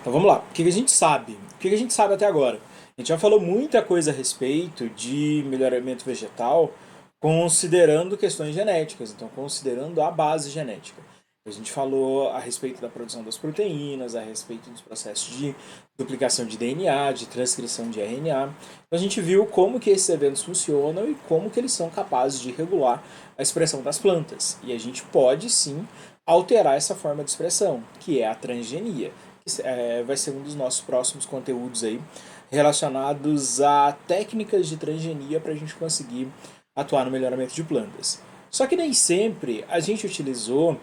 Então vamos lá. O que a gente sabe? O que a gente sabe até agora? A gente já falou muita coisa a respeito de melhoramento vegetal, considerando questões genéticas, então considerando a base genética. A gente falou a respeito da produção das proteínas, a respeito dos processos de duplicação de DNA, de transcrição de RNA. Então a gente viu como que esses eventos funcionam e como que eles são capazes de regular a expressão das plantas. E a gente pode sim alterar essa forma de expressão, que é a transgenia, que vai ser um dos nossos próximos conteúdos aí, relacionados a técnicas de transgenia para a gente conseguir atuar no melhoramento de plantas. Só que nem sempre a gente utilizou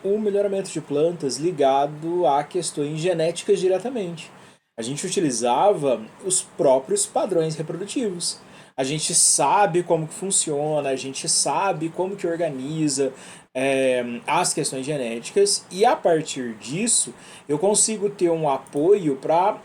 o melhoramento de plantas ligado a questões genéticas diretamente. A gente utilizava os próprios padrões reprodutivos. A gente sabe como que funciona, a gente sabe como que organiza as questões genéticas e a partir disso eu consigo ter um apoio para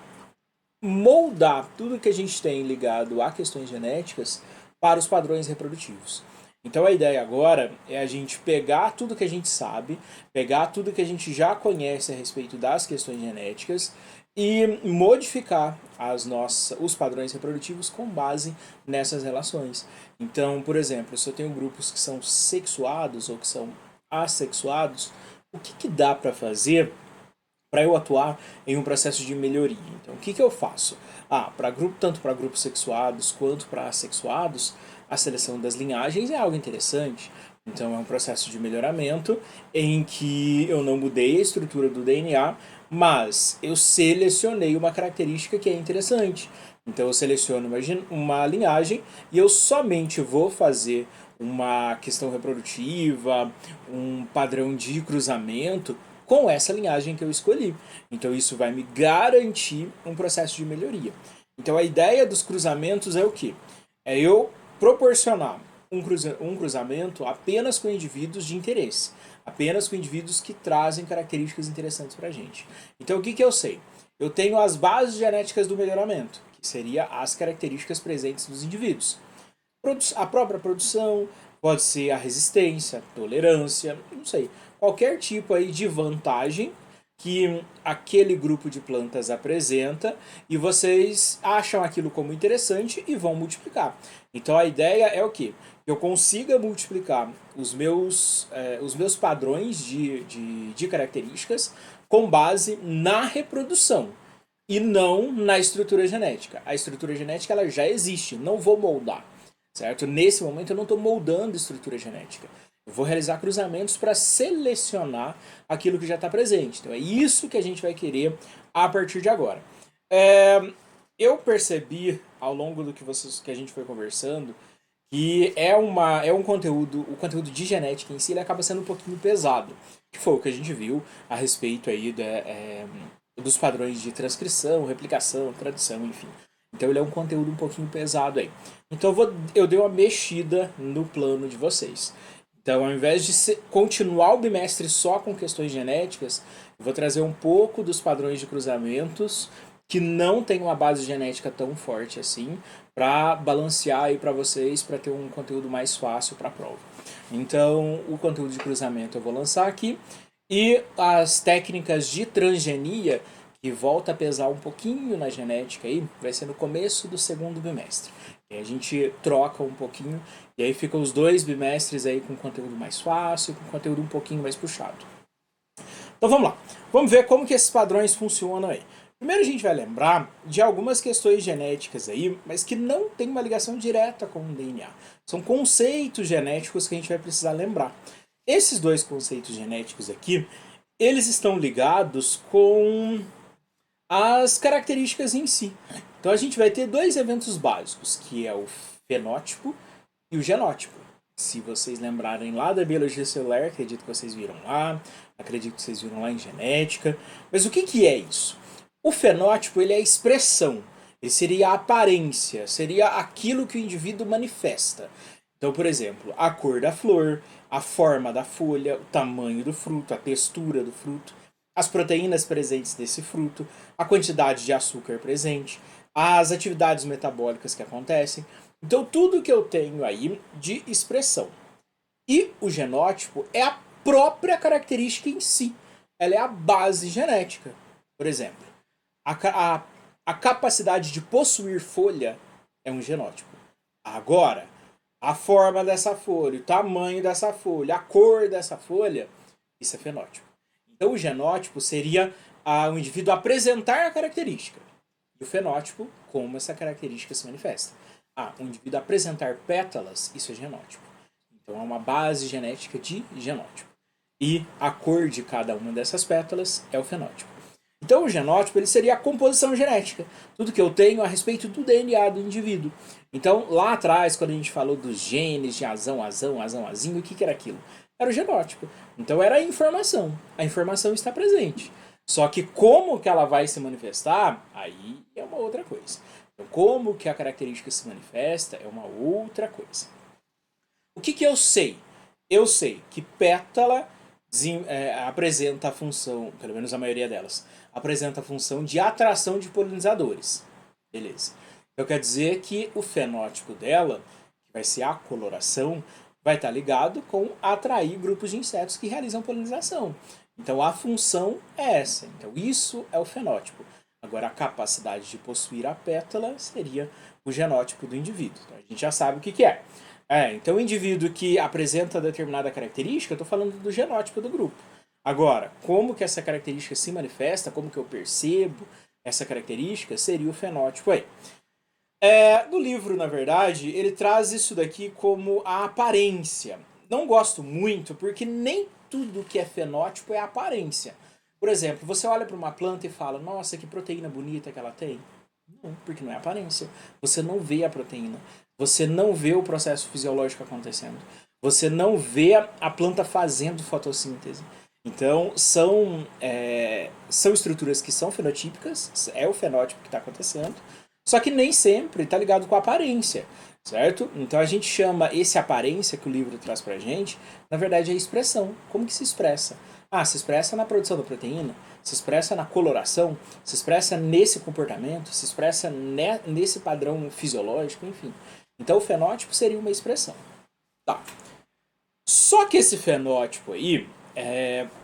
moldar tudo que a gente tem ligado a questões genéticas para os padrões reprodutivos. Então a ideia agora é a gente pegar tudo que a gente sabe, pegar tudo que a gente já conhece a respeito das questões genéticas e modificar os padrões reprodutivos com base nessas relações. Então, por exemplo, se eu tenho grupos que são sexuados ou que são assexuados, o que dá para fazer para eu atuar em um processo de melhoria? Então, o que eu faço? Tanto para grupos sexuados quanto para assexuados, a seleção das linhagens é algo interessante. Então, é um processo de melhoramento em que eu não mudei a estrutura do DNA, mas eu selecionei uma característica que é interessante. Então, eu seleciono uma linhagem e eu somente vou fazer uma questão reprodutiva, um padrão de cruzamento com essa linhagem que eu escolhi. Então isso vai me garantir um processo de melhoria. Então a ideia dos cruzamentos é o quê? É eu proporcionar um cruzamento apenas com indivíduos de interesse, apenas com indivíduos que trazem características interessantes para a gente. Então o que eu sei? Eu tenho as bases genéticas do melhoramento, que seria as características presentes nos indivíduos. A própria produção, pode ser a resistência, tolerância, não sei, qualquer tipo aí de vantagem que aquele grupo de plantas apresenta e vocês acham aquilo como interessante e vão multiplicar. Então a ideia é o quê? Que eu consiga multiplicar os meus padrões de características com base na reprodução e não na estrutura genética. A estrutura genética ela já existe, não vou moldar. Certo? Nesse momento eu não estou moldando estrutura genética. Eu vou realizar cruzamentos para selecionar aquilo que já está presente. Então é isso que a gente vai querer a partir de agora. Eu percebi ao longo do que a gente foi conversando que é um conteúdo, o conteúdo de genética em si ele acaba sendo um pouquinho pesado. Que foi o que a gente viu a respeito aí dos padrões de transcrição, replicação, tradução, enfim. Então ele é um conteúdo um pouquinho pesado aí. Então eu dei uma mexida no plano de vocês. Então ao invés de continuar o bimestre só com questões genéticas, eu vou trazer um pouco dos padrões de cruzamentos que não tem uma base genética tão forte assim, para balancear aí para vocês, para ter um conteúdo mais fácil para a prova. Então o conteúdo de cruzamento eu vou lançar aqui e as técnicas de transgenia que volta a pesar um pouquinho na genética aí, vai ser no começo do segundo bimestre. E a gente troca um pouquinho e aí ficam os dois bimestres aí com conteúdo mais fácil, com conteúdo um pouquinho mais puxado. Então vamos lá. Vamos ver como que esses padrões funcionam aí. Primeiro a gente vai lembrar de algumas questões genéticas aí, mas que não tem uma ligação direta com o DNA. São conceitos genéticos que a gente vai precisar lembrar. Esses dois conceitos genéticos aqui, eles estão ligados com as características em si. Então a gente vai ter dois eventos básicos, que é o fenótipo e o genótipo. Se vocês lembrarem lá da biologia celular, acredito que vocês viram lá, acredito que vocês viram lá em genética. Mas o que é isso? O fenótipo ele é a expressão, ele seria a aparência, seria aquilo que o indivíduo manifesta. Então, por exemplo, a cor da flor, a forma da folha, o tamanho do fruto, a textura do fruto, as proteínas presentes nesse fruto, a quantidade de açúcar presente, as atividades metabólicas que acontecem. Então, tudo que eu tenho aí de expressão. E o genótipo é a própria característica em si. Ela é a base genética. Por exemplo, a capacidade de possuir folha é um genótipo. Agora, a forma dessa folha, o tamanho dessa folha, a cor dessa folha, isso é fenótipo. Então, o genótipo seria o indivíduo apresentar a característica. E o fenótipo, como essa característica se manifesta. O indivíduo apresentar pétalas, isso é genótipo. Então, é uma base genética de genótipo. E a cor de cada uma dessas pétalas é o fenótipo. Então, o genótipo ele seria a composição genética. Tudo que eu tenho a respeito do DNA do indivíduo. Então, lá atrás, quando a gente falou dos genes de azão, azinho, o que era aquilo? Era o genótipo. Então, era a informação. A informação está presente. Só que como que ela vai se manifestar, aí é uma outra coisa. Então, como que a característica se manifesta é uma outra coisa. O que eu sei? Eu sei que pétala apresenta a função, pelo menos a maioria delas, apresenta a função de atração de polinizadores. Beleza. Então quer dizer que o fenótipo dela, que vai ser a coloração, vai estar ligado com atrair grupos de insetos que realizam polinização. Então a função é essa. Então isso é o fenótipo. Agora a capacidade de possuir a pétala seria o genótipo do indivíduo. Então a gente já sabe o que é. Então o indivíduo que apresenta determinada característica, eu estou falando do genótipo do grupo. Agora, como que essa característica se manifesta, como que eu percebo essa característica, seria o fenótipo aí. No livro, na verdade, ele traz isso daqui como a aparência. Não gosto muito, porque nem tudo que é fenótipo é aparência. Por exemplo, você olha para uma planta e fala, nossa, que proteína bonita que ela tem. Não, porque não é aparência. Você não vê a proteína. Você não vê o processo fisiológico acontecendo. Você não vê a planta fazendo fotossíntese. Então, são estruturas que são fenotípicas, é o fenótipo que está acontecendo, só que nem sempre está ligado com a aparência, certo? Então a gente chama esse aparência que o livro traz pra gente, na verdade é expressão. Como que se expressa? Se expressa na produção da proteína, se expressa na coloração, se expressa nesse comportamento, se expressa nesse padrão fisiológico, enfim. Então o fenótipo seria uma expressão. Tá. Só que esse fenótipo aí,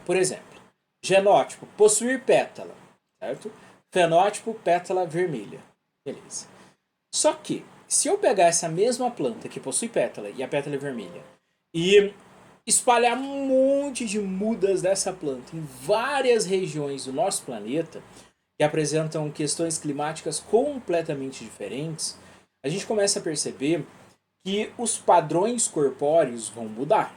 por exemplo, genótipo, possuir pétala, certo? Fenótipo, pétala vermelha. Beleza. Só que, se eu pegar essa mesma planta que possui pétala e a pétala é vermelha e espalhar um monte de mudas dessa planta em várias regiões do nosso planeta que apresentam questões climáticas completamente diferentes, a gente começa a perceber que os padrões corpóreos vão mudar.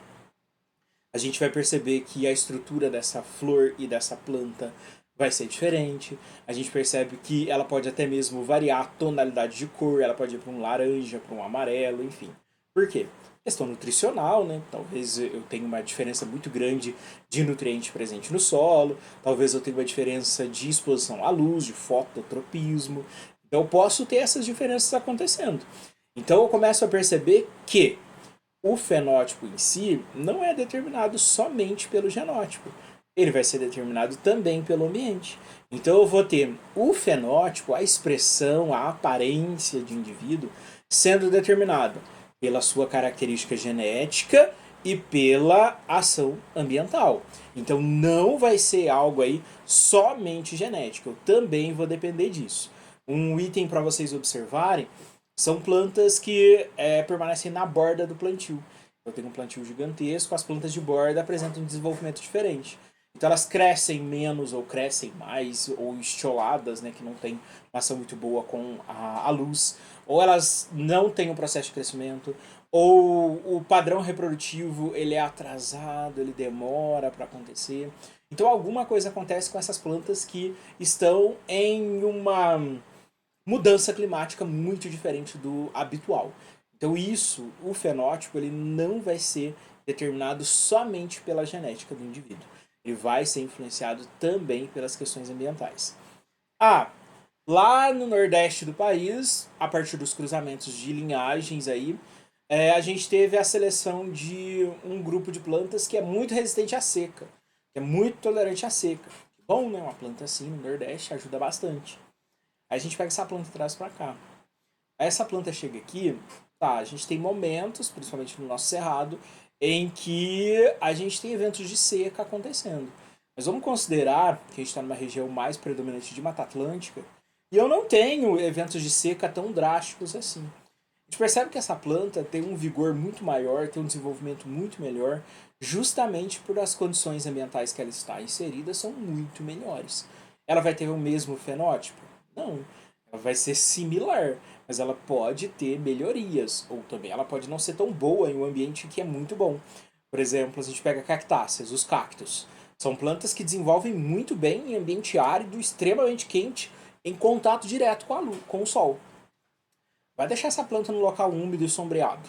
A gente vai perceber que a estrutura dessa flor e dessa planta vai ser diferente. A gente percebe que ela pode até mesmo variar a tonalidade de cor, ela pode ir para um laranja, para um amarelo, enfim. Por quê? Questão nutricional, né? Talvez eu tenha uma diferença muito grande de nutriente presente no solo, talvez eu tenha uma diferença de exposição à luz, de fototropismo. Então eu posso ter essas diferenças acontecendo. Então eu começo a perceber que o fenótipo em si não é determinado somente pelo genótipo. Ele vai ser determinado também pelo ambiente. Então eu vou ter o fenótipo, a expressão, a aparência de indivíduo sendo determinado pela sua característica genética e pela ação ambiental. Então não vai ser algo aí somente genético. Eu também vou depender disso. Um item para vocês observarem são plantas que permanecem na borda do plantio. Eu tenho um plantio gigantesco, as plantas de borda apresentam um desenvolvimento diferente. Então elas crescem menos ou crescem mais, ou estioladas, né, que não tem uma ação muito boa com a luz, ou elas não têm um processo de crescimento, ou o padrão reprodutivo ele é atrasado, ele demora para acontecer. Então alguma coisa acontece com essas plantas que estão em uma mudança climática muito diferente do habitual. Então isso, o fenótipo, ele não vai ser determinado somente pela genética do indivíduo. Ele vai ser influenciado também pelas questões ambientais. Lá no nordeste do país, a partir dos cruzamentos de linhagens aí, a gente teve a seleção de um grupo de plantas que é muito resistente à seca, que é muito tolerante à seca. Bom, né? Uma planta assim no nordeste ajuda bastante. Aí a gente pega essa planta e traz para cá. Aí essa planta chega aqui, tá, a gente tem momentos, principalmente no nosso cerrado, em que a gente tem eventos de seca acontecendo. Mas vamos considerar que a gente está numa região mais predominante de Mata Atlântica e eu não tenho eventos de seca tão drásticos assim. A gente percebe que essa planta tem um vigor muito maior, tem um desenvolvimento muito melhor, justamente por as condições ambientais que ela está inserida são muito melhores. Ela vai ter o mesmo fenótipo? Não. Ela vai ser similar, mas ela pode ter melhorias, ou também ela pode não ser tão boa em um ambiente que é muito bom. Por exemplo, a gente pega cactáceas, os cactos. São plantas que desenvolvem muito bem em ambiente árido, extremamente quente, em contato direto com a luz, com o sol. Vai deixar essa planta no local úmido e sombreado.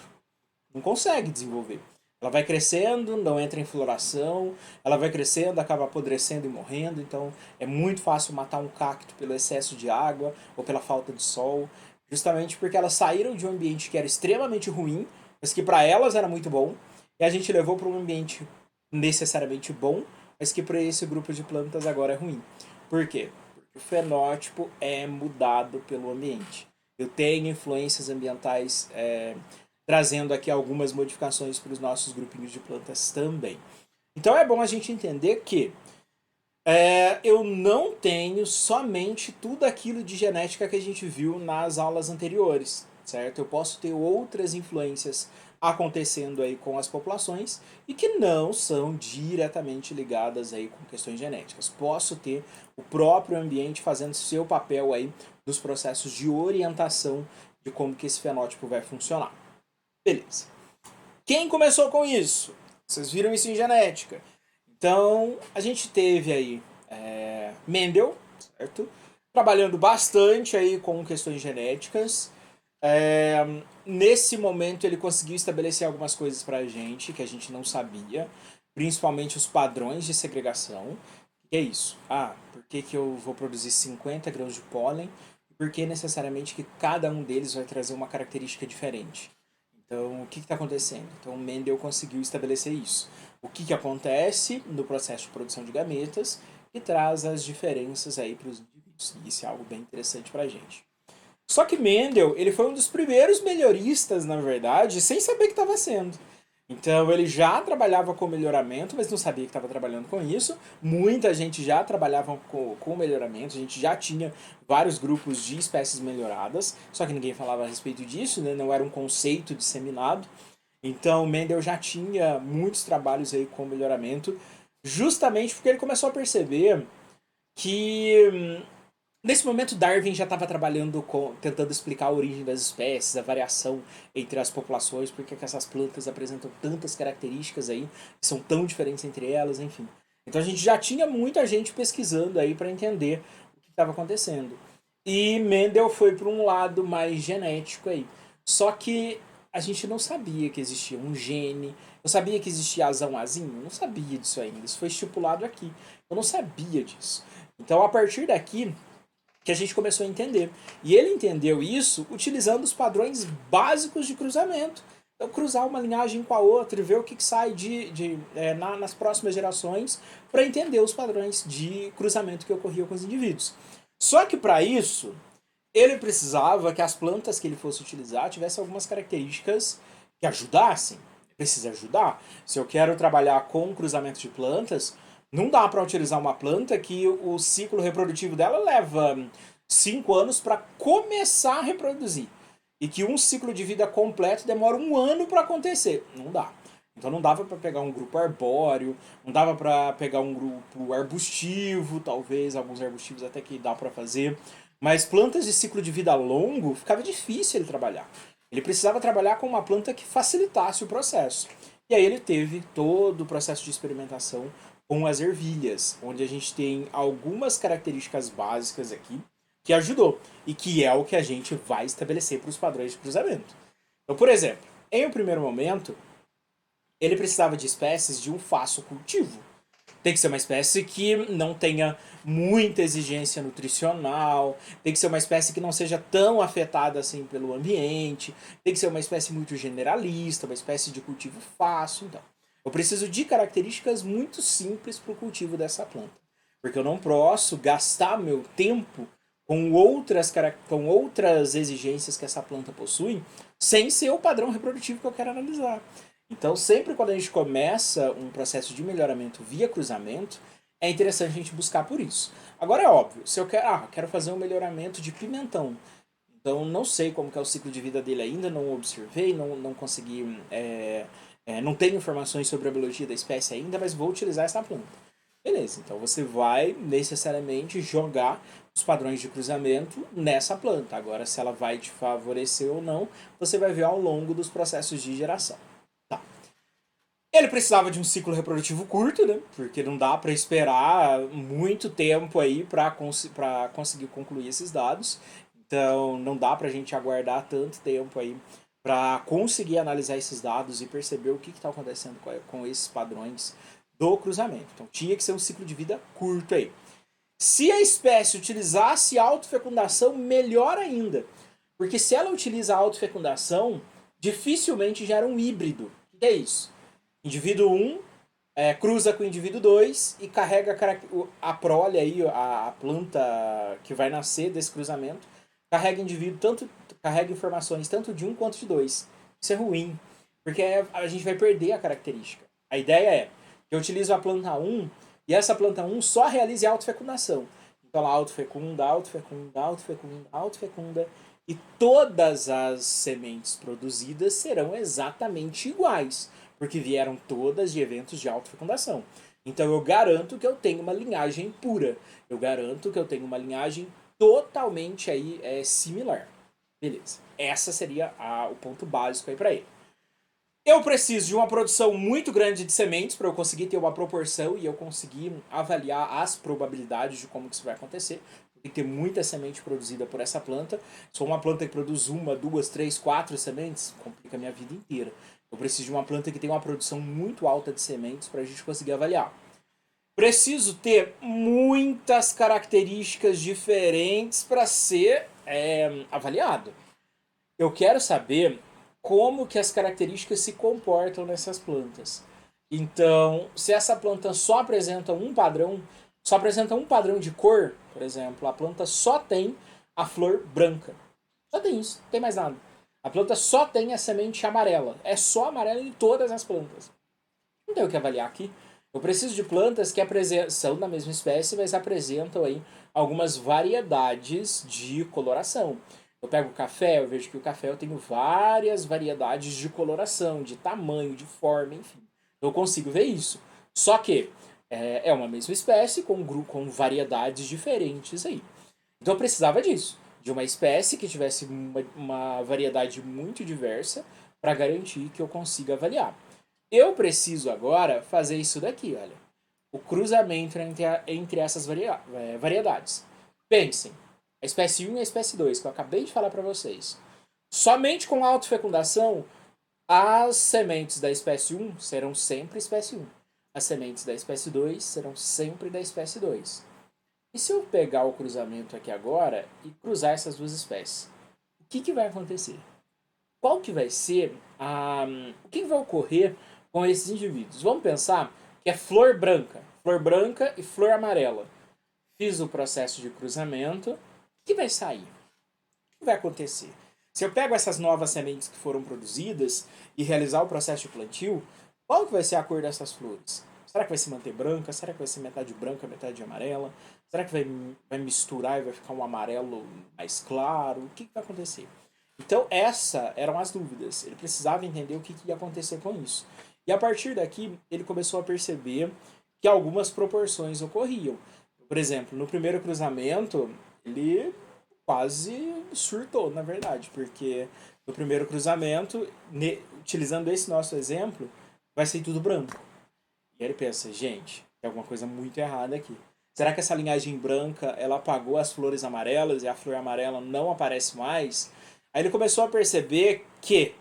Não consegue desenvolver. Ela vai crescendo, não entra em floração, ela vai crescendo, acaba apodrecendo e morrendo, então é muito fácil matar um cacto pelo excesso de água ou pela falta de sol, justamente porque elas saíram de um ambiente que era extremamente ruim, mas que para elas era muito bom, e a gente levou para um ambiente necessariamente bom, mas que para esse grupo de plantas agora é ruim. Por quê? Porque o fenótipo é mudado pelo ambiente. Eu tenho influências ambientais trazendo aqui algumas modificações para os nossos grupinhos de plantas também. Então é bom a gente entender que eu não tenho somente tudo aquilo de genética que a gente viu nas aulas anteriores, certo? Eu posso ter outras influências acontecendo aí com as populações e que não são diretamente ligadas aí com questões genéticas. Posso ter o próprio ambiente fazendo seu papel aí dos processos de orientação de como que esse fenótipo vai funcionar. Beleza. Quem começou com isso? Vocês viram isso em genética. Então, a gente teve aí Mendel, certo? Trabalhando bastante aí com questões genéticas. Nesse momento ele conseguiu estabelecer algumas coisas pra gente que a gente não sabia, principalmente os padrões de segregação. O que é isso? Por que eu vou produzir 50 grãos de pólen? E por que necessariamente que cada um deles vai trazer uma característica diferente? Então, o que está acontecendo? Então, Mendel conseguiu estabelecer isso. O que acontece no processo de produção de gametas que traz as diferenças aí para os indivíduos. E isso é algo bem interessante para a gente. Só que Mendel, ele foi um dos primeiros melhoristas, na verdade, sem saber que estava sendo. Então ele já trabalhava com melhoramento, mas não sabia que estava trabalhando com isso. Muita gente já trabalhava com melhoramento, a gente já tinha vários grupos de espécies melhoradas, só que ninguém falava a respeito disso, né? Não era um conceito disseminado. Então Mendel já tinha muitos trabalhos aí com melhoramento, justamente porque ele começou a perceber que nesse momento, Darwin já estava trabalhando tentando explicar a origem das espécies, a variação entre as populações, porque que essas plantas apresentam tantas características aí, que são tão diferentes entre elas, enfim. Então a gente já tinha muita gente pesquisando aí para entender o que estava acontecendo. E Mendel foi para um lado mais genético aí. Só que a gente não sabia que existia um gene, eu sabia que existia azão azinho, eu não sabia disso ainda, isso foi estipulado aqui. Eu não sabia disso. Então a partir daqui que a gente começou a entender. E ele entendeu isso utilizando os padrões básicos de cruzamento. Então, cruzar uma linhagem com a outra e ver o que sai nas próximas gerações para entender os padrões de cruzamento que ocorriam com os indivíduos. Só que para isso, ele precisava que as plantas que ele fosse utilizar tivessem algumas características que ajudassem. Precisa ajudar. Se eu quero trabalhar com cruzamento de plantas, não dá para utilizar uma planta que o ciclo reprodutivo dela leva 5 anos para começar a reproduzir. E que um ciclo de vida completo demora 1 ano para acontecer. Não dá. Então não dava para pegar um grupo arbóreo, não dava para pegar um grupo arbustivo, talvez, alguns arbustivos até que dá para fazer. Mas plantas de ciclo de vida longo, ficava difícil ele trabalhar. Ele precisava trabalhar com uma planta que facilitasse o processo. E aí ele teve todo o processo de experimentação com as ervilhas, onde a gente tem algumas características básicas aqui que ajudou e que é o que a gente vai estabelecer para os padrões de cruzamento. Então, por exemplo, em um primeiro momento, ele precisava de espécies de um fácil cultivo. Tem que ser uma espécie que não tenha muita exigência nutricional, tem que ser uma espécie que não seja tão afetada assim pelo ambiente, tem que ser uma espécie muito generalista, uma espécie de cultivo fácil. Então, eu preciso de características muito simples para o cultivo dessa planta. Porque eu não posso gastar meu tempo com outras exigências que essa planta possui, sem ser o padrão reprodutivo que eu quero analisar. Então, sempre quando a gente começa um processo de melhoramento via cruzamento, é interessante a gente buscar por isso. Agora é óbvio, se eu quero fazer um melhoramento de pimentão, então não sei como que é o ciclo de vida dele ainda, não observei, não consegui, não tenho informações sobre a biologia da espécie ainda, mas vou utilizar essa planta. Beleza, então você vai necessariamente jogar os padrões de cruzamento nessa planta. Agora, se ela vai te favorecer ou não, você vai ver ao longo dos processos de geração. Tá. Ele precisava de um ciclo reprodutivo curto, né? Porque não dá para esperar muito tempo aí para conseguir concluir esses dados. Então, não dá para a gente aguardar tanto tempo aí para conseguir analisar esses dados e perceber o que está acontecendo com esses padrões do cruzamento. Então, tinha que ser um ciclo de vida curto aí. Se a espécie utilizasse autofecundação, melhor ainda. Porque se ela utiliza autofecundação, dificilmente gera um híbrido. O que é isso? Indivíduo 1 cruza com o indivíduo 2 e carrega a prole aí, a planta que vai nascer desse cruzamento, carrega carrega informações tanto de um quanto de dois. Isso é ruim, porque a gente vai perder a característica. A ideia é que eu utilizo a planta 1 e essa planta 1 só realiza a autofecundação. Então ela autofecunda, autofecunda, autofecunda, autofecunda e todas as sementes produzidas serão exatamente iguais, porque vieram todas de eventos de autofecundação. Então eu garanto que eu tenho uma linhagem pura. Eu garanto que eu tenho uma linhagem totalmente aí similar. Beleza. Essa seria o ponto básico aí para ele. Eu preciso de uma produção muito grande de sementes para eu conseguir ter uma proporção e eu conseguir avaliar as probabilidades de como que isso vai acontecer. Tem que ter muita semente produzida por essa planta. Se for uma planta que produz uma, duas, três, quatro sementes, complica a minha vida inteira. Eu preciso de uma planta que tenha uma produção muito alta de sementes para a gente conseguir avaliar. Preciso ter muitas características diferentes para ser avaliado. Eu quero saber como que as características se comportam nessas plantas. Então, se essa planta só apresenta um padrão de cor, por exemplo, a planta só tem a flor branca. Só tem isso, não tem mais nada. A planta só tem a semente amarela. É só amarela em todas as plantas. Não tem o que avaliar aqui. Eu preciso de plantas que são da mesma espécie, mas apresentam aí algumas variedades de coloração. Eu pego o café, eu vejo que o café eu tenho várias variedades de coloração, de tamanho, de forma, enfim. Eu consigo ver isso. Só que é uma mesma espécie com variedades diferentes aí. Então eu precisava disso, de uma espécie que tivesse uma variedade muito diversa para garantir que eu consiga avaliar. Eu preciso agora fazer isso daqui, olha. O cruzamento entre essas variedades. Pensem, a espécie 1 e a espécie 2, que eu acabei de falar para vocês. Somente com autofecundação, as sementes da espécie 1 serão sempre espécie 1. As sementes da espécie 2 serão sempre da espécie 2. E se eu pegar o cruzamento aqui agora e cruzar essas duas espécies? O que vai acontecer? Qual que vai ser o que vai ocorrer com esses indivíduos? Vamos pensar que é flor branca e flor amarela. Fiz o processo de cruzamento. O que vai sair? O que vai acontecer? Se eu pego essas novas sementes que foram produzidas e realizar o processo de plantio, qual que vai ser a cor dessas flores? Será que vai se manter branca? Será que vai ser metade branca, metade amarela? Será que vai misturar e vai ficar um amarelo mais claro? O que vai acontecer? Então, essas eram as dúvidas. Ele precisava entender o que ia acontecer com isso. E a partir daqui, ele começou a perceber que algumas proporções ocorriam. Por exemplo, no primeiro cruzamento, ele quase surtou, na verdade, porque no primeiro cruzamento, utilizando esse nosso exemplo, vai ser tudo branco. E aí ele pensa, gente, tem alguma coisa muito errada aqui. Será que essa linhagem branca, ela apagou as flores amarelas e a flor amarela não aparece mais? Aí ele começou a perceber que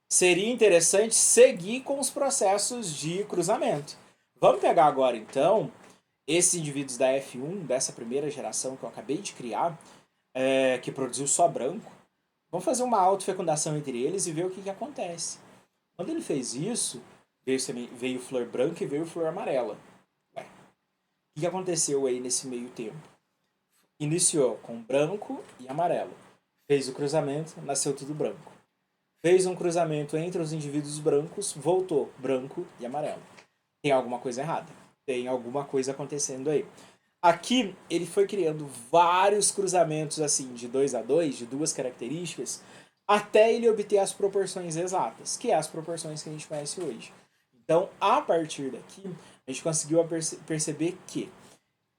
seria interessante seguir com os processos de cruzamento. Vamos pegar agora, então, esses indivíduos da F1, dessa primeira geração que eu acabei de criar, que produziu só branco. Vamos fazer uma autofecundação entre eles e ver o que acontece. Quando ele fez isso, veio flor branca e veio flor amarela. Ué, o que aconteceu aí nesse meio tempo? Iniciou com branco e amarelo. Fez o cruzamento, nasceu tudo branco. Fez um cruzamento entre os indivíduos brancos, voltou branco e amarelo. Tem alguma coisa errada. tem alguma coisa acontecendo aí. Aqui ele foi criando vários cruzamentos assim de 2 a 2 de duas características, até ele obter as proporções exatas, que é as proporções que a gente conhece hoje. Então, a partir daqui, a gente conseguiu perceber que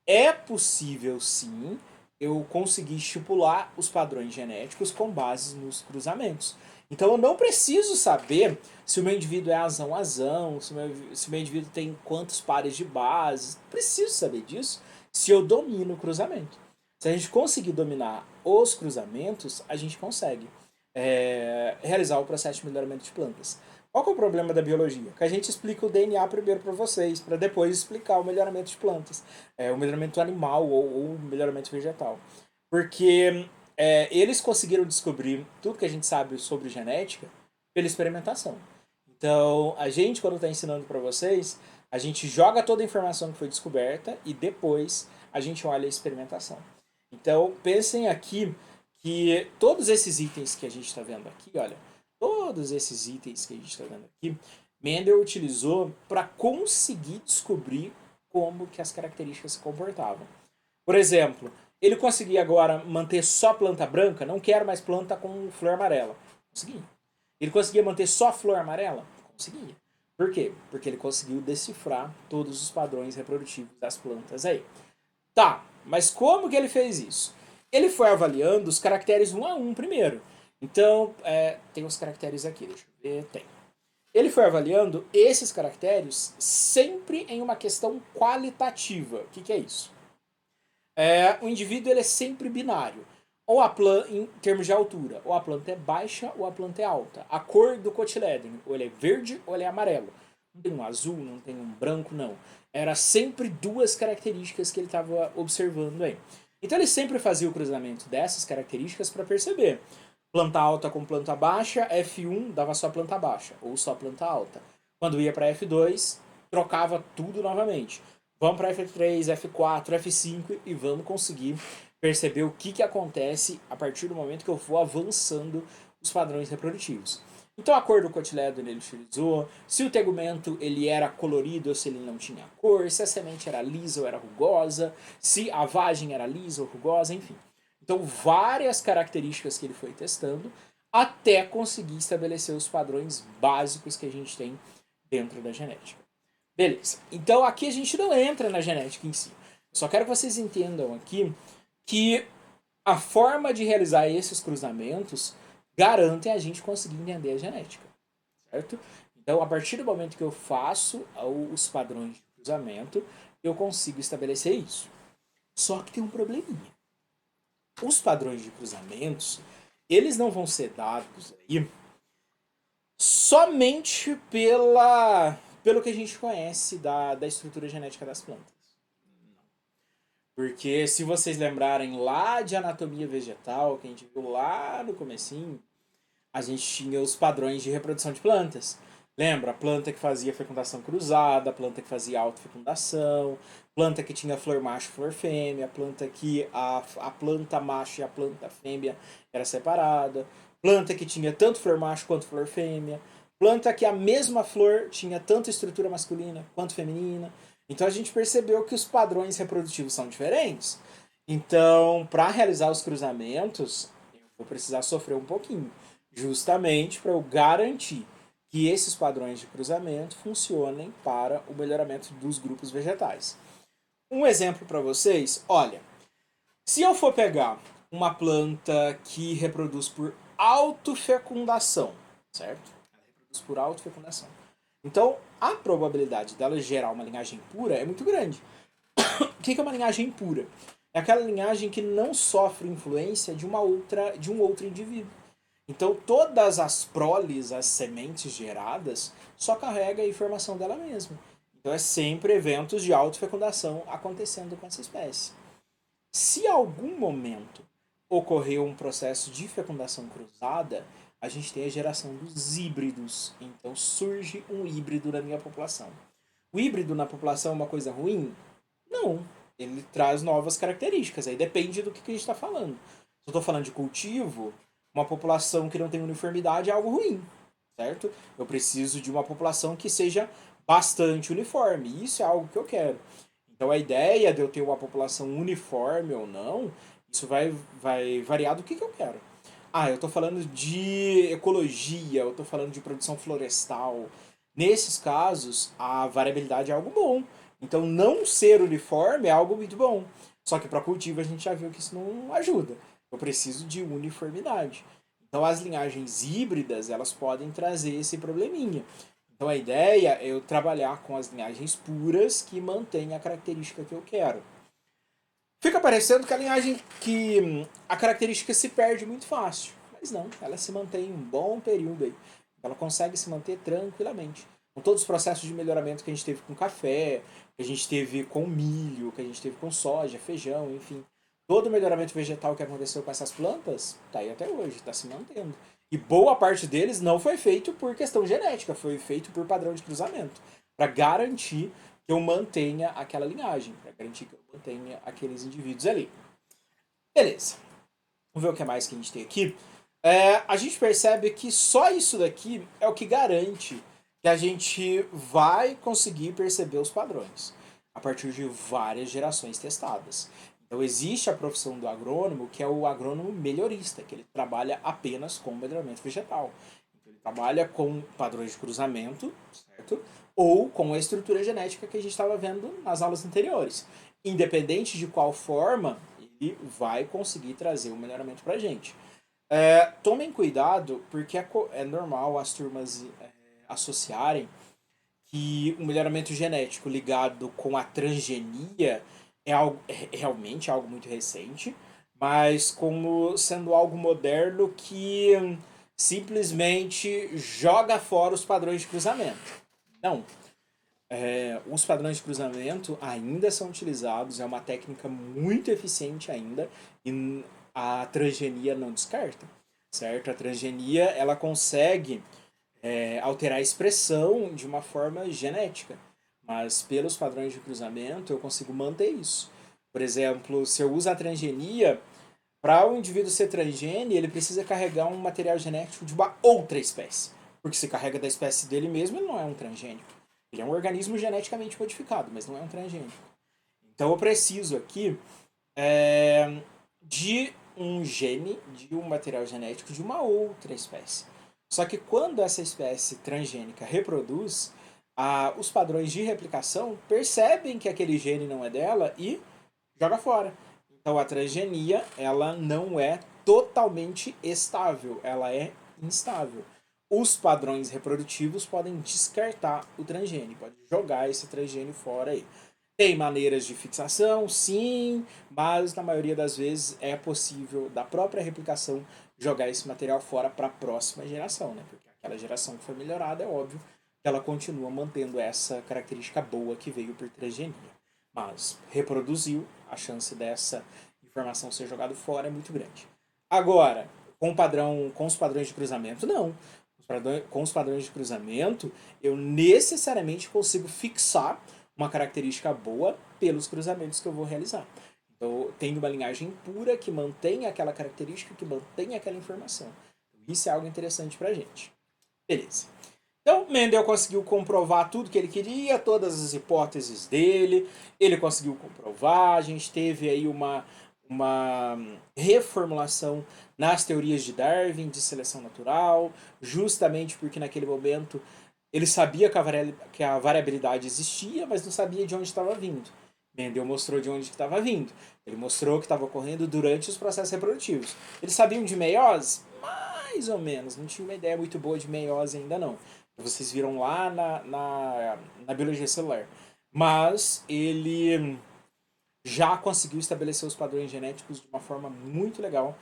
é possível sim eu conseguir estipular os padrões genéticos com base nos cruzamentos. Então eu não preciso saber se o meu indivíduo é azão, se o meu indivíduo tem quantos pares de bases. Não preciso saber disso se eu domino o cruzamento. Se a gente conseguir dominar os cruzamentos, a gente consegue realizar o processo de melhoramento de plantas. Qual que é o problema da biologia? Que a gente explica o DNA primeiro para vocês, para depois explicar o melhoramento de plantas, o melhoramento animal ou o melhoramento vegetal. Porque eles conseguiram descobrir tudo que a gente sabe sobre genética pela experimentação. Então, a gente, quando está ensinando para vocês, a gente joga toda a informação que foi descoberta e depois a gente olha a experimentação. Então, pensem aqui que todos esses itens que a gente está vendo aqui, olha, todos esses itens que a gente está vendo aqui, Mendel utilizou para conseguir descobrir como que as características se comportavam. Por exemplo, ele conseguia agora manter só planta branca, não quero mais planta com flor amarela. Conseguia. Ele conseguia manter só flor amarela? Conseguia. Por quê? Porque ele conseguiu decifrar todos os padrões reprodutivos das plantas aí. Tá, mas como que ele fez isso? Ele foi avaliando os caracteres um a um primeiro. Então, tem os caracteres aqui, deixa eu ver, tem. Ele foi avaliando esses caracteres sempre em uma questão qualitativa. O que é isso? O indivíduo ele é sempre binário. Ou a planta, em termos de altura, ou a planta é baixa ou a planta é alta. A cor do cotilédone, ou ele é verde ou ele é amarelo. Não tem um azul, não tem um branco, não. Era sempre duas características que ele estava observando aí. Então ele sempre fazia o cruzamento dessas características para perceber. Planta alta com planta baixa, F1 dava só planta baixa, ou só planta alta. Quando ia para F2, trocava tudo novamente. Vamos para F3, F4, F5 e vamos conseguir perceber o que acontece a partir do momento que eu vou avançando os padrões reprodutivos. Então a cor do cotilédone ele utilizou, se o tegumento ele era colorido ou se ele não tinha cor, se a semente era lisa ou era rugosa, se a vagem era lisa ou rugosa, enfim. Então várias características que ele foi testando até conseguir estabelecer os padrões básicos que a gente tem dentro da genética. Beleza, então aqui a gente não entra na genética em si. Só quero que vocês entendam aqui que a forma de realizar esses cruzamentos garantem a gente conseguir entender a genética, certo? Então, a partir do momento que eu faço os padrões de cruzamento, eu consigo estabelecer isso. Só que tem um probleminha. Os padrões de cruzamentos, eles não vão ser dados aí somente pelo que a gente conhece da estrutura genética das plantas. Porque se vocês lembrarem lá de anatomia vegetal, que a gente viu lá no comecinho, a gente tinha os padrões de reprodução de plantas. Lembra? A planta que fazia fecundação cruzada, a planta que fazia autofecundação, planta que tinha flor macho e flor fêmea, planta que a planta macho e a planta fêmea era separada, planta que tinha tanto flor macho quanto flor fêmea, planta que a mesma flor tinha tanto estrutura masculina quanto feminina. Então a gente percebeu que os padrões reprodutivos são diferentes. Então, para realizar os cruzamentos, eu vou precisar sofrer um pouquinho, justamente para eu garantir que esses padrões de cruzamento funcionem para o melhoramento dos grupos vegetais. Um exemplo para vocês, olha, se eu for pegar uma planta que reproduz por autofecundação, certo? Ela reproduz por autofecundação. Então, a probabilidade dela gerar uma linhagem pura é muito grande. O que é uma linhagem pura? É aquela linhagem que não sofre influência de um outro indivíduo. Então, todas as proles, as sementes geradas, só carrega a informação dela mesma. Então, é sempre eventos de autofecundação acontecendo com essa espécie. Se em algum momento ocorreu um processo de fecundação cruzada, a gente tem a geração dos híbridos. Então surge um híbrido na minha população. O híbrido na população é uma coisa ruim? Não. Ele traz novas características. Aí depende do que a gente está falando. Se eu estou falando de cultivo, uma população que não tem uniformidade é algo ruim, certo? Eu preciso de uma população que seja bastante uniforme. Isso é algo que eu quero. Então a ideia de eu ter uma população uniforme ou não, isso vai variar do que eu quero. Ah, eu estou falando de ecologia, eu estou falando de produção florestal. Nesses casos, a variabilidade é algo bom. Então não ser uniforme é algo muito bom. Só que para cultivo a gente já viu que isso não ajuda. Eu preciso de uniformidade. Então as linhagens híbridas, elas podem trazer esse probleminha. Então a ideia é eu trabalhar com as linhagens puras que mantêm a característica que eu quero. Fica parecendo que a linhagem que a característica se perde muito fácil, mas não, ela se mantém um bom período aí. Ela consegue se manter tranquilamente. Com todos os processos de melhoramento que a gente teve com café, que a gente teve com milho, que a gente teve com soja, feijão, enfim. Todo o melhoramento vegetal que aconteceu com essas plantas está aí até hoje, está se mantendo. E boa parte deles não foi feito por questão genética, foi feito por padrão de cruzamento, para garantir que eu mantenha aquela linhagem, para garantir que eu mantenha aqueles indivíduos ali. Beleza. Vamos ver o que mais que a gente tem aqui. A gente percebe que só isso daqui é o que garante que a gente vai conseguir perceber os padrões a partir de várias gerações testadas. Então existe a profissão do agrônomo, que é o agrônomo melhorista, que ele trabalha apenas com melhoramento vegetal. Então, ele trabalha com padrões de cruzamento, certo? Ou com a estrutura genética que a gente estava vendo nas aulas anteriores. Independente de qual forma, ele vai conseguir trazer o melhoramento para a gente. Tomem cuidado, porque é normal as turmas associarem que o melhoramento genético ligado com a transgenia é realmente algo muito recente, mas como sendo algo moderno que simplesmente joga fora os padrões de cruzamento. Não. Os padrões de cruzamento ainda são utilizados, é uma técnica muito eficiente ainda, e a transgenia não descarta, certo? A transgenia ela consegue alterar a expressão de uma forma genética, mas pelos padrões de cruzamento eu consigo manter isso. Por exemplo, se eu uso a transgenia, para o indivíduo ser transgênio, ele precisa carregar um material genético de uma outra espécie. Porque se carrega da espécie dele mesmo, ele não é um transgênico. Ele é um organismo geneticamente modificado, mas não é um transgênico. Então eu preciso aqui de um gene, de um material genético de uma outra espécie. Só que quando essa espécie transgênica reproduz, os padrões de replicação percebem que aquele gene não é dela e joga fora. Então a transgenia ela não é totalmente estável, ela é instável. Os padrões reprodutivos podem descartar o transgênio, pode jogar esse transgênio fora aí. Tem maneiras de fixação, sim, mas na maioria das vezes é possível, da própria replicação, jogar esse material fora para a próxima geração, né? Porque aquela geração que foi melhorada, é óbvio que ela continua mantendo essa característica boa que veio por transgenia. Mas reproduziu, a chance dessa informação ser jogada fora é muito grande. Agora, com os padrões de cruzamento, não. Com os padrões de cruzamento, eu necessariamente consigo fixar uma característica boa pelos cruzamentos que eu vou realizar. Então, eu tenho uma linhagem pura que mantém aquela característica, que mantém aquela informação. Isso é algo interessante pra gente. Beleza. Então, Mendel conseguiu comprovar tudo que ele queria, todas as hipóteses dele, ele conseguiu comprovar, a gente teve aí uma reformulação nas teorias de Darwin de seleção natural, justamente porque naquele momento ele sabia que a variabilidade existia, mas não sabia de onde estava vindo. Mendel mostrou de onde estava vindo. Ele mostrou que estava ocorrendo durante os processos reprodutivos. Eles sabiam de meiose? Mais ou menos. Não tinha uma ideia muito boa de meiose ainda não. Vocês viram lá na biologia celular. Mas ele já conseguiu estabelecer os padrões genéticos de uma forma muito legal,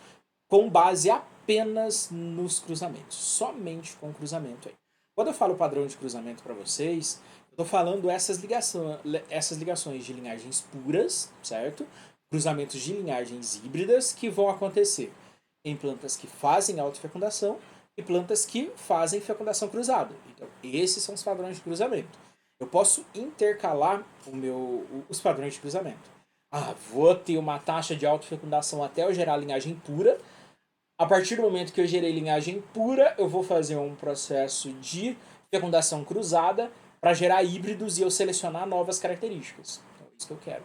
com base apenas nos cruzamentos. Somente com cruzamento aí. Quando eu falo padrão de cruzamento para vocês, eu estou falando essas ligações de linhagens puras, certo? Cruzamentos de linhagens híbridas que vão acontecer em plantas que fazem autofecundação e plantas que fazem fecundação cruzada. Então, esses são os padrões de cruzamento. Eu posso intercalar os padrões de cruzamento. Vou ter uma taxa de autofecundação até eu gerar linhagem pura. A partir do momento que eu gerei linhagem pura, eu vou fazer um processo de fecundação cruzada para gerar híbridos e eu selecionar novas características. Então, é isso que eu quero.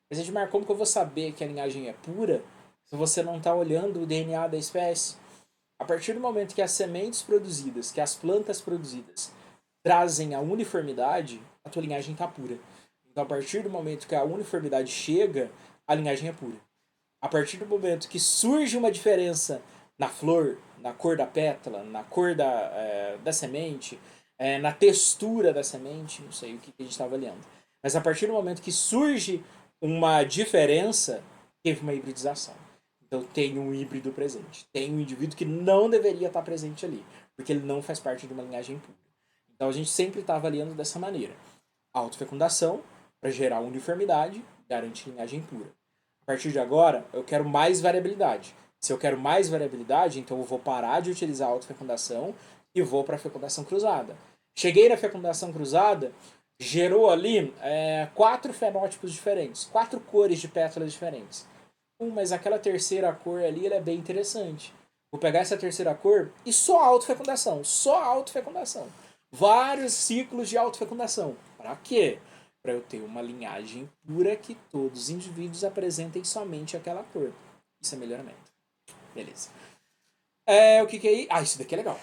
Mas, Edmar, como que eu vou saber que a linhagem é pura se você não está olhando o DNA da espécie? A partir do momento que as sementes produzidas, que as plantas produzidas trazem a uniformidade, a tua linhagem está pura. Então, a partir do momento que a uniformidade chega, a linhagem é pura. A partir do momento que surge uma diferença na flor, na cor da pétala, na cor da semente, na textura da semente, não sei o que a gente está avaliando. Mas a partir do momento que surge uma diferença, teve uma hibridização. Então tem um híbrido presente. Tem um indivíduo que não deveria estar presente ali, porque ele não faz parte de uma linhagem pura. Então a gente sempre está avaliando dessa maneira. Autofecundação, para gerar uniformidade, garante linhagem pura. A partir de agora, eu quero mais variabilidade. Se eu quero mais variabilidade, então eu vou parar de utilizar a autofecundação e vou para a fecundação cruzada. Cheguei na fecundação cruzada, gerou ali 4 fenótipos diferentes, 4 cores de pétalas diferentes. Mas aquela terceira cor ali ela é bem interessante. Vou pegar essa terceira cor e só autofecundação. Só autofecundação. Vários ciclos de autofecundação. Para quê? Para eu ter uma linhagem pura que todos os indivíduos apresentem somente aquela cor. Isso é melhoramento. Beleza. O que é isso? Ah, isso daqui é legal.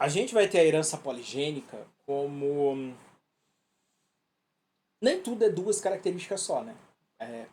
A gente vai ter a herança poligênica como... Nem tudo é 2 características só, né?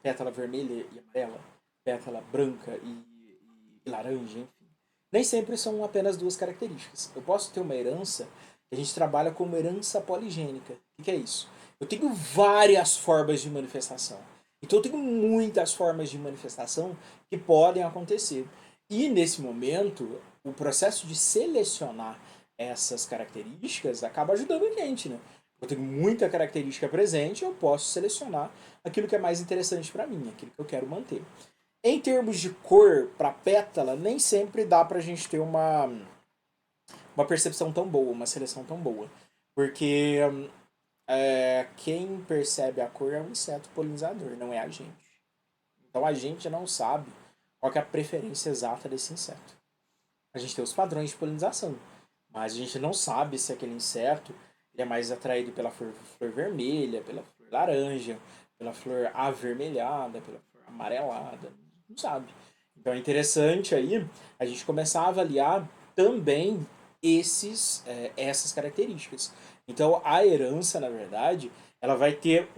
Pétala vermelha e amarela, pétala branca e laranja, enfim. Nem sempre são apenas 2 características. Eu posso ter uma herança que a gente trabalha como herança poligênica. O que é isso? Eu tenho várias formas de manifestação. Então eu tenho muitas formas de manifestação que podem acontecer. E nesse momento, o processo de selecionar essas características acaba ajudando a gente, né? Eu tenho muita característica presente, eu posso selecionar aquilo que é mais interessante para mim, aquilo que eu quero manter. Em termos de cor para pétala, nem sempre dá pra gente ter uma percepção tão boa, uma seleção tão boa. Porque quem percebe a cor é o inseto polinizador, não é a gente. Então a gente não sabe qual é a preferência exata desse inseto. A gente tem os padrões de polinização, mas a gente não sabe se aquele inseto ele é mais atraído pela flor vermelha, pela flor laranja, pela flor avermelhada, pela flor amarelada, não sabe. Então é interessante aí a gente começar a avaliar também essas características. Então a herança, na verdade, ela vai ter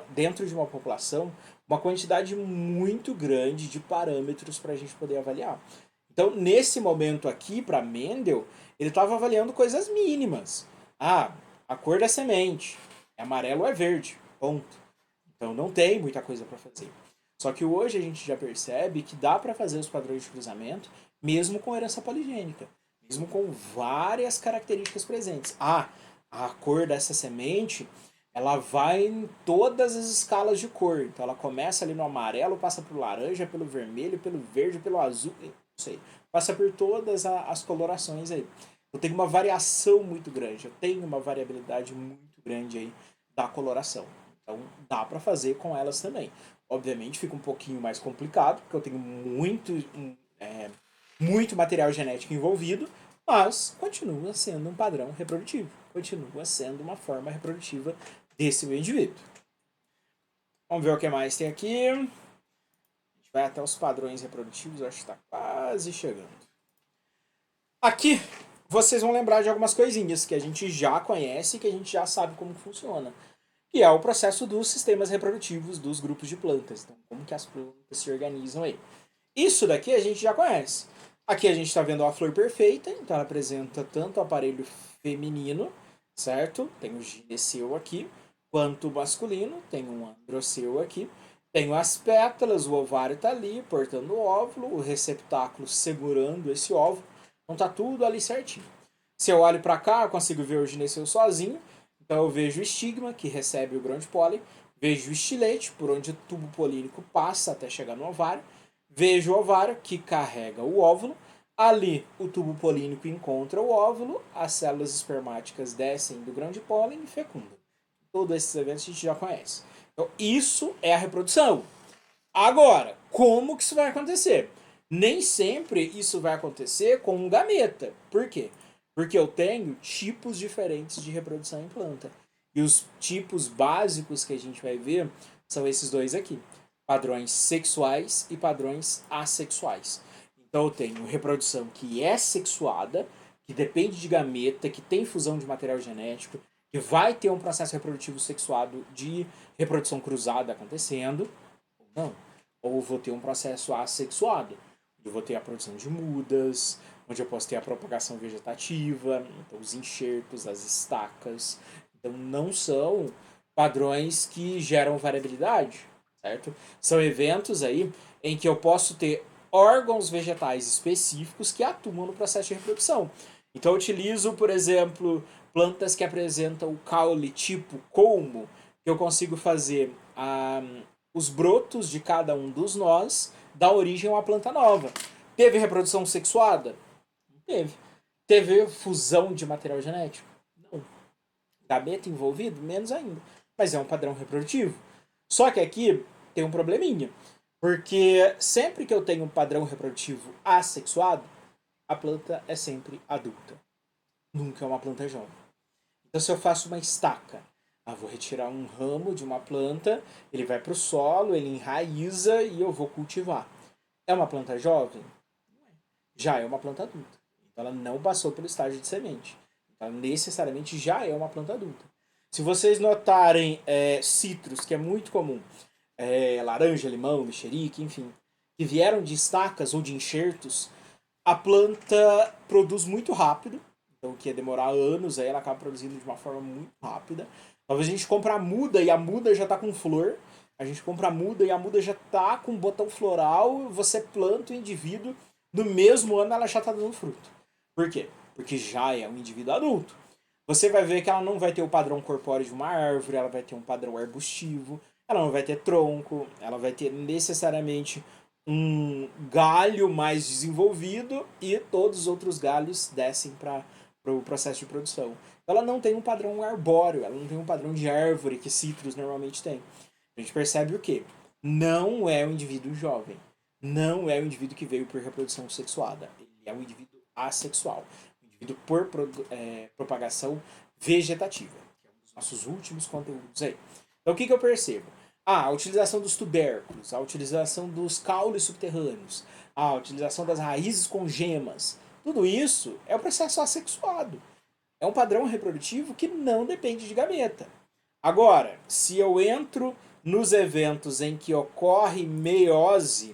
dentro de uma população uma quantidade muito grande de parâmetros para a gente poder avaliar. Então, nesse momento aqui, para Mendel, ele estava avaliando coisas mínimas. A cor da semente é amarelo ou é verde, ponto. Então não tem muita coisa para fazer. Só que hoje a gente já percebe que dá para fazer os padrões de cruzamento mesmo com herança poligênica, mesmo com várias características presentes. A cor dessa semente ela vai em todas as escalas de cor. Então ela começa ali no amarelo, passa pelo laranja, pelo vermelho, pelo verde, pelo azul, não sei. Passa por todas as colorações aí. Eu tenho uma variação muito grande, eu tenho uma variabilidade muito grande aí da coloração. Então dá para fazer com elas também. Obviamente fica um pouquinho mais complicado, porque eu tenho muito material genético envolvido, mas continua sendo um padrão reprodutivo. Continua sendo uma forma reprodutiva desse meu indivíduo. Vamos ver o que mais tem aqui. A gente vai até os padrões reprodutivos, acho que está quase chegando. Aqui vocês vão lembrar de algumas coisinhas que a gente já conhece e que a gente já sabe como funciona. Que é o processo dos sistemas reprodutivos dos grupos de plantas. Então, como que as plantas se organizam aí. Isso daqui a gente já conhece. Aqui a gente está vendo a flor perfeita, então ela apresenta tanto o aparelho feminino, certo? Tem o gineceu aqui, quanto o masculino, tem um androceu aqui. Tenho as pétalas, o ovário está ali, portando o óvulo, o receptáculo segurando esse óvulo. Então tá tudo ali certinho. Se eu olho para cá, eu consigo ver o gineceu sozinho. Então eu vejo o estigma, que recebe o grão de pólen. Vejo o estilete, por onde o tubo polínico passa até chegar no ovário. Vejo o ovário, que carrega o óvulo. Ali, o tubo polínico encontra o óvulo. As células espermáticas descem do grão de pólen e fecundam. Todos esses eventos a gente já conhece. Então isso é a reprodução. Agora, como que isso vai acontecer? Nem sempre isso vai acontecer com um gameta. Por quê? Porque eu tenho tipos diferentes de reprodução em planta. E os tipos básicos que a gente vai ver são esses dois aqui: padrões sexuais e padrões assexuais. Então eu tenho reprodução que é sexuada, que depende de gameta, que tem fusão de material genético, que vai ter um processo reprodutivo sexuado de reprodução cruzada acontecendo, ou não. Ou vou ter um processo assexuado, onde eu vou ter a produção de mudas, onde eu posso ter a propagação vegetativa, então os enxertos, as estacas. Então não são padrões que geram variabilidade, certo? São eventos aí em que eu posso ter órgãos vegetais específicos que atuam no processo de reprodução. Então eu utilizo, por exemplo, plantas que apresentam caule tipo colmo, que eu consigo fazer os brotos de cada um dos nós dar origem a uma planta nova. Teve reprodução sexuada? Não teve. Teve fusão de material genético? Não. Gameta envolvido? Menos ainda. Mas é um padrão reprodutivo. Só que aqui tem um probleminha. Porque sempre que eu tenho um padrão reprodutivo assexuado, a planta é sempre adulta. Nunca é uma planta jovem. Então, se eu faço uma estaca, vou retirar um ramo de uma planta, ele vai para o solo, ele enraiza e eu vou cultivar. É uma planta jovem? Já é uma planta adulta. Então, ela não passou pelo estágio de semente. Ela necessariamente já é uma planta adulta. Se vocês notarem citros, que é muito comum, laranja, limão, mexerique, enfim, que vieram de estacas ou de enxertos, a planta produz muito rápido, então que ia demorar anos, aí ela acaba produzindo de uma forma muito rápida. Talvez a gente compre a muda e a muda já está com flor, a gente compra a muda e a muda já está com botão floral, você planta o indivíduo, no mesmo ano ela já está dando fruto. Por quê? Porque já é um indivíduo adulto. Você vai ver que ela não vai ter o padrão corpóreo de uma árvore, ela vai ter um padrão arbustivo, ela não vai ter tronco, ela vai ter necessariamente um galho mais desenvolvido e todos os outros galhos descem para o processo de produção. Ela não tem um padrão arbóreo, ela não tem um padrão de árvore que citros normalmente tem. A gente percebe o quê? Não é um indivíduo jovem. Não é um indivíduo que veio por reprodução sexuada. Ele é um indivíduo assexual. Um indivíduo por propagação vegetativa. Que é um dos nossos últimos conteúdos aí. Então o que eu percebo? A utilização dos tubérculos, a utilização dos caules subterrâneos, a utilização das raízes com gemas. Tudo isso é o processo assexuado. É um padrão reprodutivo que não depende de gameta. Agora, se eu entro nos eventos em que ocorre meiose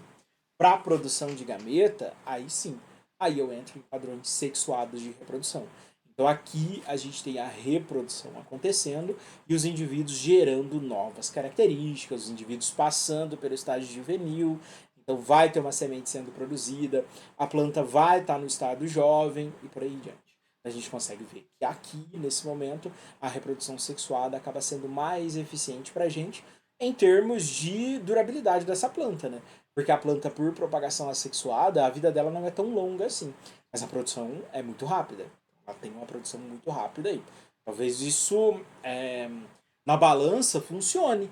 para a produção de gameta, aí sim, aí eu entro em padrões sexuados de reprodução. Então aqui a gente tem a reprodução acontecendo e os indivíduos gerando novas características, os indivíduos passando pelo estágio juvenil, então vai ter uma semente sendo produzida, a planta vai estar no estado jovem e por aí em diante. A gente consegue ver que aqui, nesse momento, a reprodução sexuada acaba sendo mais eficiente para a gente em termos de durabilidade dessa planta, né? Porque a planta, por propagação assexuada, a vida dela não é tão longa assim. Mas a produção é muito rápida. Ela tem uma produção muito rápida aí. Talvez isso na balança funcione.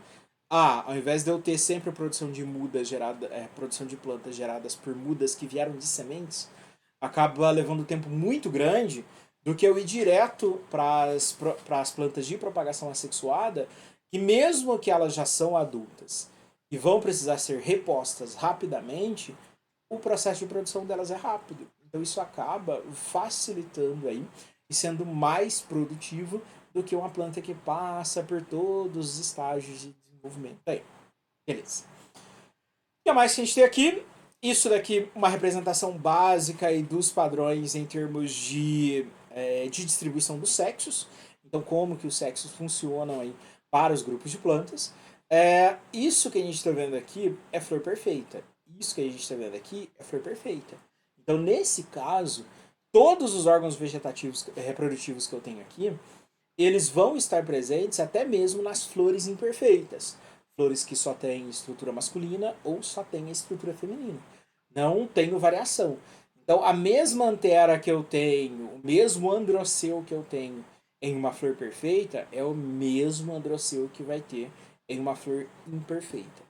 Ao invés de eu ter sempre a produção de mudas gerada, produção de plantas geradas por mudas que vieram de sementes, acaba levando um tempo muito grande do que eu ir direto para as plantas de propagação assexuada, que mesmo que elas já são adultas e vão precisar ser repostas rapidamente, o processo de produção delas é rápido. Então isso acaba facilitando aí e sendo mais produtivo do que uma planta que passa por todos os estágios de desenvolvimento. Aí, beleza. O que mais que a gente tem aqui? Isso daqui, uma representação básica aí dos padrões em termos de distribuição dos sexos. Então, como que os sexos funcionam aí para os grupos de plantas. Isso que a gente está vendo aqui é flor perfeita. Isso que a gente está vendo aqui é flor perfeita. Então, nesse caso, todos os órgãos vegetativos reprodutivos que eu tenho aqui, eles vão estar presentes até mesmo nas flores imperfeitas. Flores que só têm estrutura masculina ou só têm estrutura feminina. Não tenho variação. Então, a mesma antera que eu tenho, o mesmo androceu que eu tenho em uma flor perfeita, é o mesmo androceu que vai ter em uma flor imperfeita.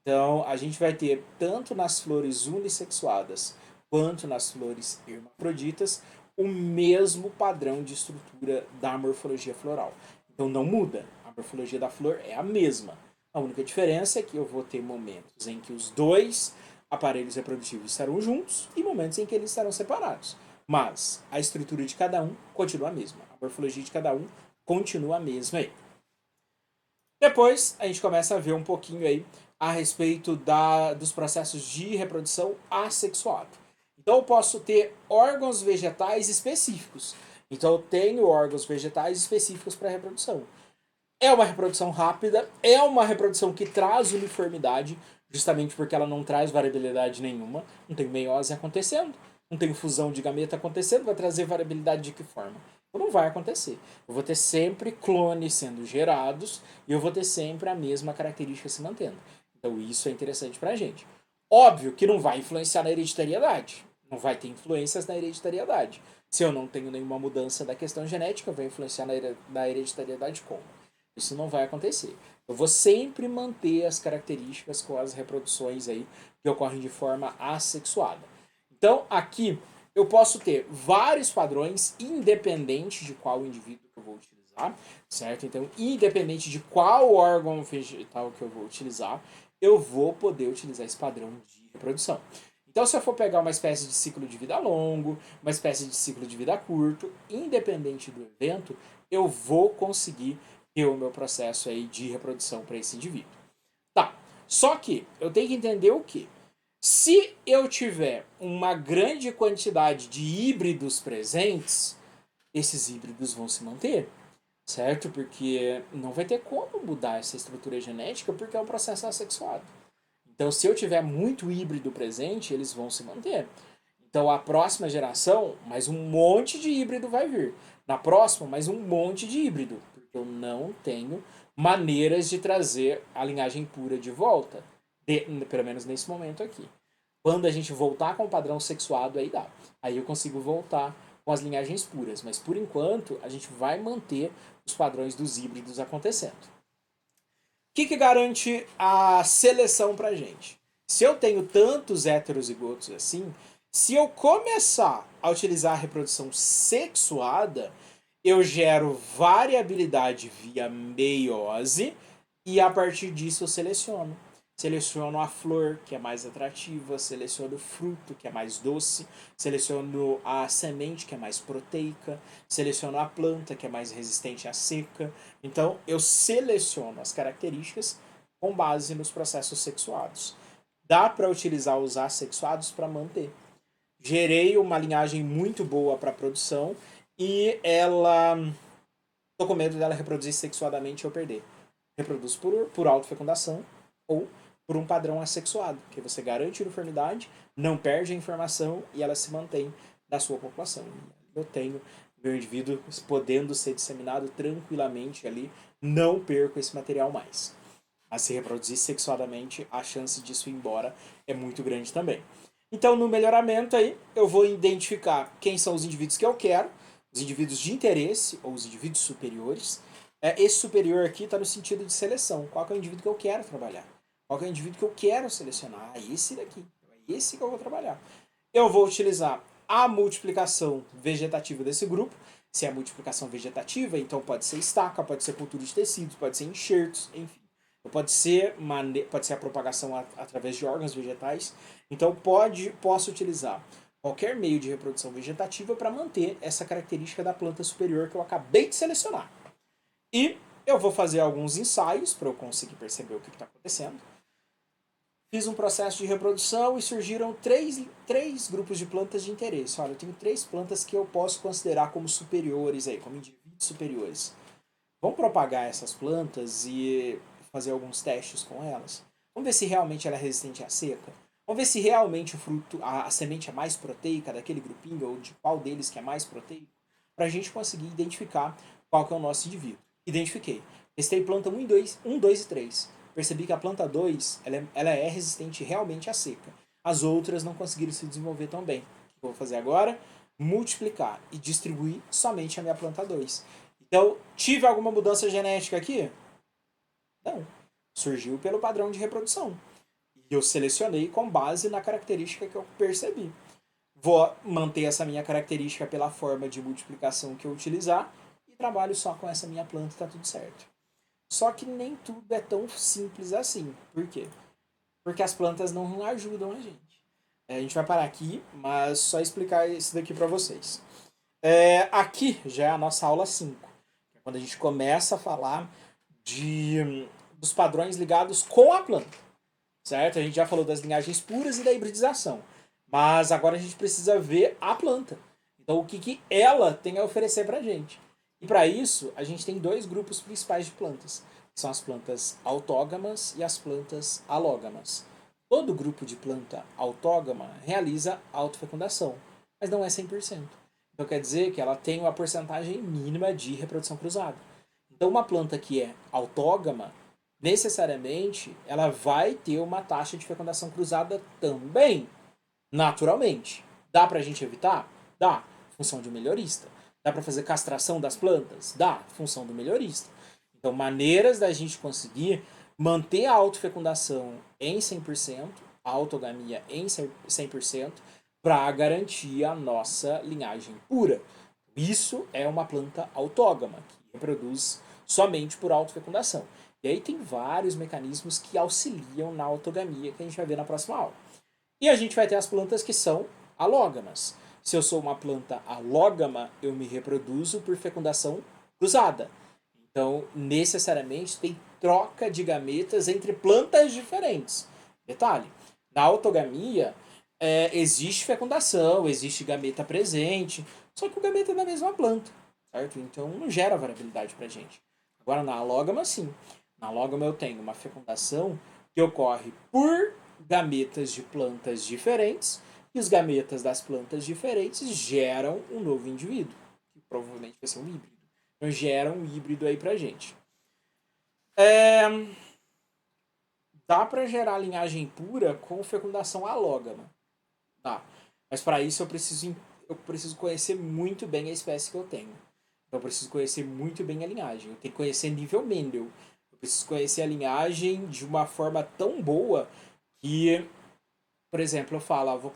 Então, a gente vai ter, tanto nas flores unissexuadas quanto nas flores hermafroditas, o mesmo padrão de estrutura da morfologia floral. Então não muda, a morfologia da flor é a mesma. A única diferença é que eu vou ter momentos em que os dois aparelhos reprodutivos estarão juntos e momentos em que eles estarão separados. Mas a estrutura de cada um continua a mesma. A morfologia de cada um continua a mesma aí. Depois a gente começa a ver um pouquinho aí a respeito dos processos de reprodução assexuado. Então eu posso ter órgãos vegetais específicos. Então eu tenho órgãos vegetais específicos para reprodução. É uma reprodução rápida, é uma reprodução que traz uniformidade, justamente porque ela não traz variabilidade nenhuma. Não tem meiose acontecendo, não tem fusão de gameta acontecendo, vai trazer variabilidade de que forma? Não vai acontecer. Eu vou ter sempre clones sendo gerados e eu vou ter sempre a mesma característica se mantendo. Então isso é interessante pra gente. Óbvio que não vai influenciar na hereditariedade. Não vai ter influências na hereditariedade. Se eu não tenho nenhuma mudança da questão genética, vai influenciar na hereditariedade como? Isso não vai acontecer. Eu vou sempre manter as características com as reproduções aí que ocorrem de forma assexuada. Então, aqui eu posso ter vários padrões, independente de qual indivíduo que eu vou utilizar, certo? Então, independente de qual órgão vegetal que eu vou utilizar, eu vou poder utilizar esse padrão de reprodução. Então, se eu for pegar uma espécie de ciclo de vida longo, uma espécie de ciclo de vida curto, independente do evento, eu vou conseguir ter o meu processo aí de reprodução para esse indivíduo. Tá, só que eu tenho que entender o que? Se eu tiver uma grande quantidade de híbridos presentes, esses híbridos vão se manter, certo? Porque não vai ter como mudar essa estrutura genética porque é um processo assexuado. Então, se eu tiver muito híbrido presente, eles vão se manter. Então, a próxima geração, mais um monte de híbrido vai vir. Na próxima, mais um monte de híbrido. Porque eu não tenho maneiras de trazer a linhagem pura de volta. Pelo menos nesse momento aqui. Quando a gente voltar com o padrão sexuado, aí dá. Aí eu consigo voltar com as linhagens puras. Mas por enquanto, a gente vai manter os padrões dos híbridos acontecendo. O que garante a seleção pra gente? Se eu tenho tantos heterozigotos assim, se eu começar a utilizar a reprodução sexuada, eu gero variabilidade via meiose e a partir disso eu seleciono. Seleciono a flor, que é mais atrativa, seleciono o fruto, que é mais doce, seleciono a semente, que é mais proteica, seleciono a planta, que é mais resistente à seca. Então, eu seleciono as características com base nos processos sexuados. Dá para utilizar os assexuados para manter. Gerei uma linhagem muito boa para produção e ela. Tô com medo dela reproduzir sexuadamente e eu perder. Reproduz por autofecundação ou por um padrão assexuado, que você garante uniformidade, não perde a informação e ela se mantém na sua população. Eu tenho meu indivíduo podendo ser disseminado tranquilamente ali, não perco esse material mais. A se reproduzir sexuadamente, a chance disso ir embora é muito grande também. Então, no melhoramento aí, eu vou identificar quem são os indivíduos que eu quero, os indivíduos de interesse ou os indivíduos superiores. Esse superior aqui está no sentido de seleção. Qual é o indivíduo que eu quero trabalhar? Qual é o indivíduo que eu quero selecionar? Esse daqui. É esse que eu vou trabalhar. Eu vou utilizar a multiplicação vegetativa desse grupo. Se é multiplicação vegetativa, então pode ser estaca, pode ser cultura de tecidos, pode ser enxertos, enfim. Pode ser a propagação através de órgãos vegetais. Então posso utilizar qualquer meio de reprodução vegetativa para manter essa característica da planta superior que eu acabei de selecionar. E eu vou fazer alguns ensaios para eu conseguir perceber o que está acontecendo. Fiz um processo de reprodução e surgiram três grupos de plantas de interesse. Olha, eu tenho 3 plantas que eu posso considerar como superiores, aí, como indivíduos superiores. Vamos propagar essas plantas e fazer alguns testes com elas. Vamos ver se realmente ela é resistente à seca. Vamos ver se realmente o fruto, a semente é mais proteica daquele grupinho ou de qual deles que é mais proteico, para a gente conseguir identificar qual que é o nosso indivíduo. Identifiquei. Testei planta 1 2 e 3. Percebi que a planta 2 ela é resistente realmente à seca. As outras não conseguiram se desenvolver tão bem. O que eu vou fazer agora? Multiplicar e distribuir somente a minha planta 2. Então, tive alguma mudança genética aqui? Não. Surgiu pelo padrão de reprodução. E eu selecionei com base na característica que eu percebi. vou manter essa minha característica pela forma de multiplicação que eu utilizar e trabalho só com essa minha planta e tá tudo certo. Só que nem tudo é tão simples assim. Por quê? Porque as plantas não ajudam a gente. A gente vai parar aqui, mas só explicar isso daqui para vocês. Aqui já é a nossa aula 5, que é quando a gente começa a falar dos padrões ligados com a planta, certo? A gente já falou das linhagens puras e da hibridização, mas agora a gente precisa ver a planta. Então, o que ela tem a oferecer para a gente. E para isso, a gente tem dois grupos principais de plantas, que são as plantas autógamas e as plantas alógamas. Todo grupo de planta autógama realiza autofecundação, mas não é 100%. Então quer dizer que ela tem uma porcentagem mínima de reprodução cruzada. Então uma planta que é autógama, necessariamente, ela vai ter uma taxa de fecundação cruzada também, naturalmente. Dá pra gente evitar? Dá. Função de melhorista. Dá pra fazer castração das plantas? Dá. Função do melhorista. Então, maneiras da gente conseguir manter a autofecundação em 100%, a autogamia em 100%, para garantir a nossa linhagem pura. Isso é uma planta autógama, que reproduz somente por autofecundação. E aí tem vários mecanismos que auxiliam na autogamia, que a gente vai ver na próxima aula. E a gente vai ter as plantas que são alógamas. Se eu sou uma planta alógama, eu me reproduzo por fecundação cruzada. Então, necessariamente, tem troca de gametas entre plantas diferentes. Detalhe, na autogamia, existe fecundação, existe gameta presente, só que o gameta é da mesma planta, certo? Então, não gera variabilidade pra gente. Agora, na alógama, sim. Na alógama, eu tenho uma fecundação que ocorre por gametas de plantas diferentes, e os gametas das plantas diferentes geram um novo indivíduo, que provavelmente vai ser um híbrido. Então gera um híbrido aí pra gente. Dá para gerar linhagem pura com fecundação alógama. Tá. Mas para isso eu preciso conhecer muito bem a espécie que eu tenho. Então eu preciso conhecer muito bem a linhagem. Eu tenho que conhecer nível Mendel. Eu preciso conhecer a linhagem de uma forma tão boa que, por exemplo, eu falo, vou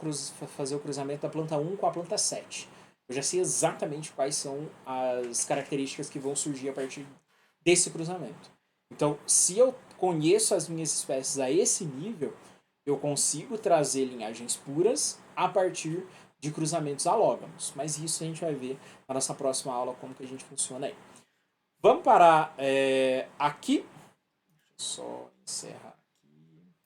fazer o cruzamento da planta 1 com a planta 7. Eu já sei exatamente quais são as características que vão surgir a partir desse cruzamento. Então, se eu conheço as minhas espécies a esse nível, eu consigo trazer linhagens puras a partir de cruzamentos alógamos. Mas isso a gente vai ver na nossa próxima aula como que a gente funciona aí. Vamos parar aqui. Deixa eu só encerrar